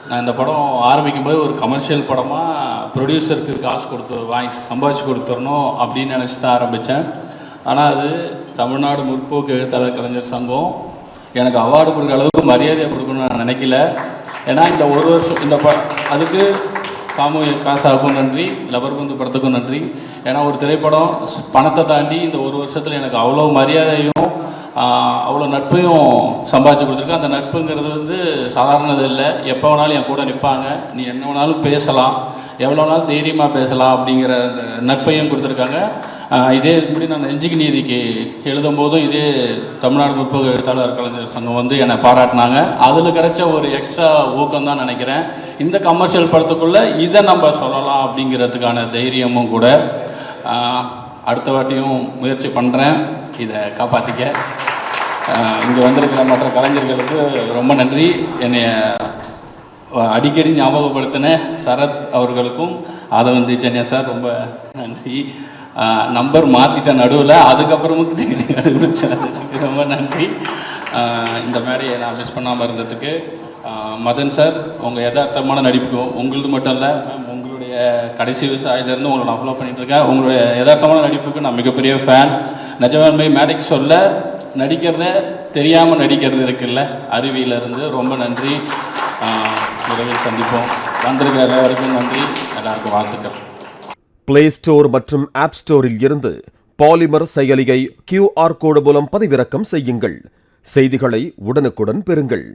நான் இந்த படம் ஆரம்பிக்கும்போது ஒரு கமர்ஷியல் படமாக ப்ரொடியூசருக்கு காசு வாங்கி சம்பாதிச்சு கொடுத்துடணும் அப்படின்னு நினச்சி தான் ஆரம்பித்தேன். ஆனால் அது தமிழ்நாடு முற்போக்கு எழுத்தாளர் கலைஞர் சங்கம் எனக்கு அவார்டு கொடுக்குற அளவுக்கு மரியாதையை கொடுக்கணும்னு நான் நினைக்கல. ஏன்னா இந்த ஒரு வருஷம் அதுக்கு காசாவுக்கும் நன்றி, லபர்பந்து படத்துக்கும் நன்றி. ஏன்னா ஒரு திரைப்படம் பணத்தை தாண்டி இந்த ஒரு வருஷத்தில் எனக்கு அவ்வளோ மரியாதையும் அவ்வளோ நட்பையும் சம்பாதிச்சு கொடுத்துருக்கேன். அந்த நட்புங்கிறது சாதாரணது இல்லை. எப்போ வேணாலும் என் கூட நிற்பாங்க, நீ என்ன வேணாலும் பேசலாம், எவ்வளோ வேணாலும் தைரியமாக பேசலாம் அப்படிங்கிற அந்த நட்பையும் கொடுத்துருக்காங்க. இதே இப்படி நான் நெஞ்சுக்கு நீதிக்கு எழுதும் போதும் இதே தமிழ்நாடு முற்போக்கு எழுத்தாளர் கலைஞர் சங்கம் என்னை பாராட்டினாங்க. அதில் கிடைச்ச ஒரு எக்ஸ்ட்ரா ஊக்கம் தான் நினைக்கிறேன். இந்த கமர்ஷியல் படத்துக்குள்ளே இதை நம்ம சொல்லலாம் அப்படிங்கிறதுக்கான தைரியமும் கூட. அடுத்த வாட்டியும் முயற்சி பண்ணுறேன் இதை காப்பாற்றிக்க. இங்கே வந்திருக்கிற மற்ற கலைஞர்களுக்கு ரொம்ப நன்றி. என்னை அடிக்கடி ஞாபகப்படுத்தின சரத் அவர்களுக்கும் ஆதவந்தி சென்னியா சார் ரொம்ப நன்றி. நம்பர் மாற்றிட்டேன் நடுவில், அதுக்கப்புறமும் கண்டுபிடிச்சதுக்கு ரொம்ப நன்றி. இந்த மேடையை நான் மிஸ் பண்ணாமல் இருந்ததுக்கு. மதன் சார், உங்கள் யதார்த்தமான நடிப்புக்கும் உங்களது மட்டும் இல்லை மேம், உங்களுடைய கடைசி விவசாயிலேருந்து உங்களை நான் ஃபாலோ பண்ணிகிட்ருக்கேன். உங்களுடைய யதார்த்தமான நடிப்புக்கு நான் மிகப்பெரிய ஃபேன். நிஜமே மேடைக்கு சொல்ல நடிக்கிறத தெரியாமல் நடிக்கிறது இருக்குல்ல, அருவியிலேருந்து ரொம்ப நன்றி. விரைவில் சந்திப்போம். வந்திருக்க எல்லாருக்கும் நன்றி, எல்லாருக்கும் வாழ்த்துக்கள். பிளே ஸ்டோர் மற்றும் ஆப் ஸ்டோரில் இருந்து பாலிமர் செயலியை QR கோடு மூலம் பதிவிறக்கம் செய்யுங்கள். செய்திகளை உடனுக்குடன் பெறுங்கள்.